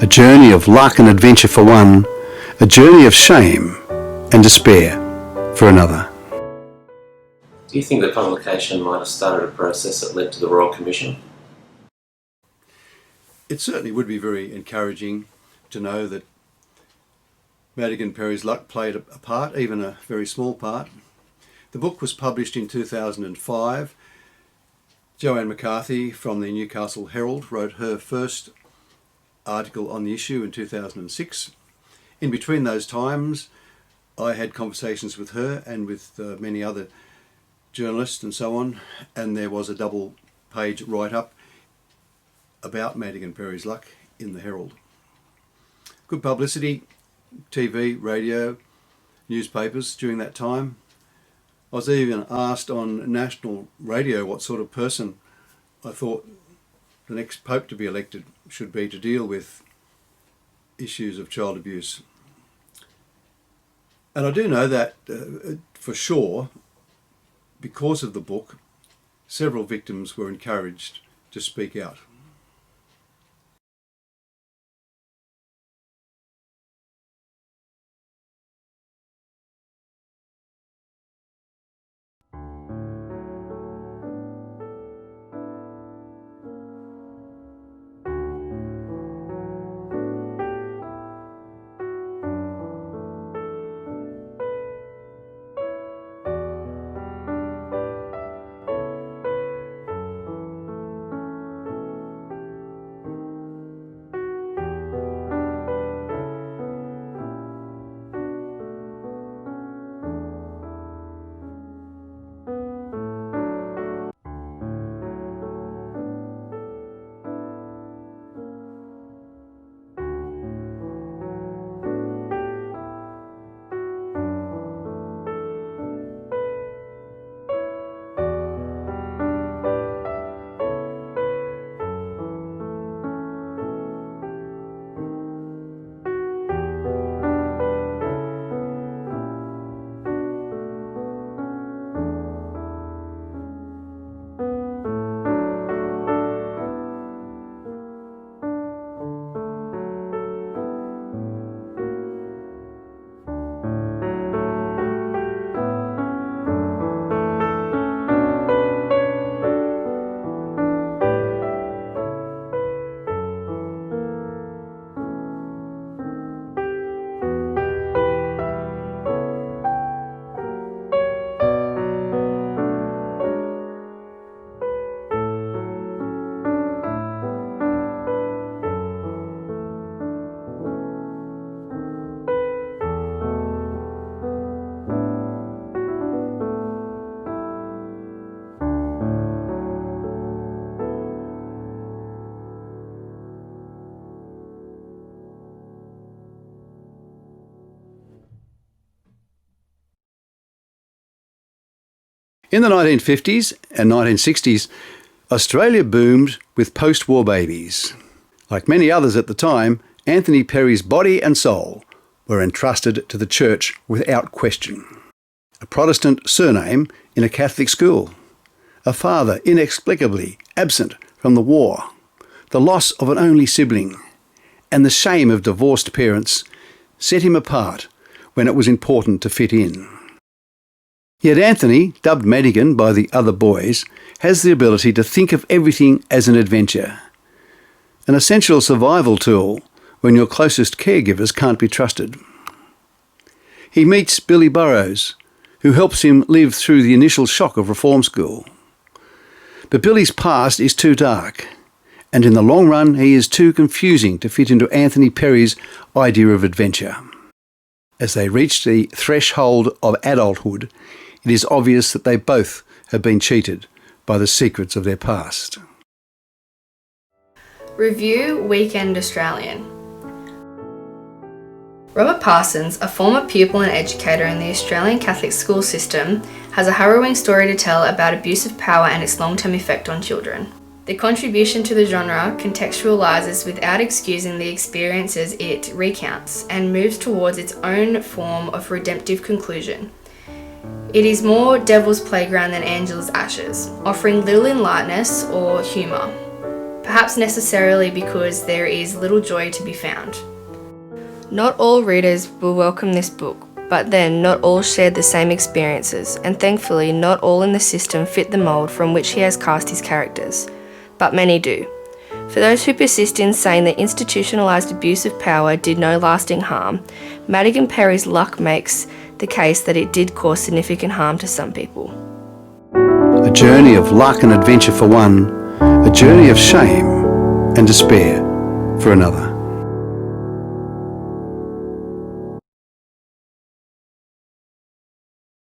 A journey of luck and adventure for one, a journey of shame and despair for another. Do you think the publication might have started a process that led to the Royal Commission? It certainly would be very encouraging to know that Madigan Perry's luck played a part, even a very small part. The book was published in 2005. Joanne McCarthy from the Newcastle Herald wrote her first article on the issue in 2006. In between those times, I had conversations with her and with many other journalists and so on, and there was a double-page write-up about Madigan Perry's luck in the Herald. Good publicity, TV, radio, newspapers during that time. I was even asked on national radio what sort of person I thought the next Pope to be elected should be to deal with issues of child abuse. And I do know that for sure, because of the book, several victims were encouraged to speak out. In the 1950s and 1960s, Australia boomed with post-war babies. Like many others at the time, Anthony Perry's body and soul were entrusted to the church without question. A Protestant surname in a Catholic school, a father inexplicably absent from the war, the loss of an only sibling, and the shame of divorced parents set him apart when it was important to fit in. Yet Anthony, dubbed Madigan by the other boys, has the ability to think of everything as an adventure, an essential survival tool when your closest caregivers can't be trusted. He meets Billy Burrows, who helps him live through the initial shock of reform school. But Billy's past is too dark, and in the long run he is too confusing to fit into Anthony Perry's idea of adventure. As they reach the threshold of adulthood, it is obvious that they both have been cheated by the secrets of their past. Review Weekend Australian. Robert Parsons, a former pupil and educator in the Australian Catholic school system, has a harrowing story to tell about abuse of power and its long-term effect on children. The contribution to the genre contextualises without excusing the experiences it recounts and moves towards its own form of redemptive conclusion. It is more Devil's Playground than Angela's Ashes, offering little in lightness or humour. perhaps necessarily because there is little joy to be found. Not all readers will welcome this book, but then not all shared the same experiences, and thankfully not all in the system fit the mould from which he has cast his characters, but many do. For those who persist in saying that institutionalised abuse of power did no lasting harm, Madigan Perry's luck makes the case that it did cause significant harm to some people. A journey of luck and adventure for one, a journey of shame and despair for another.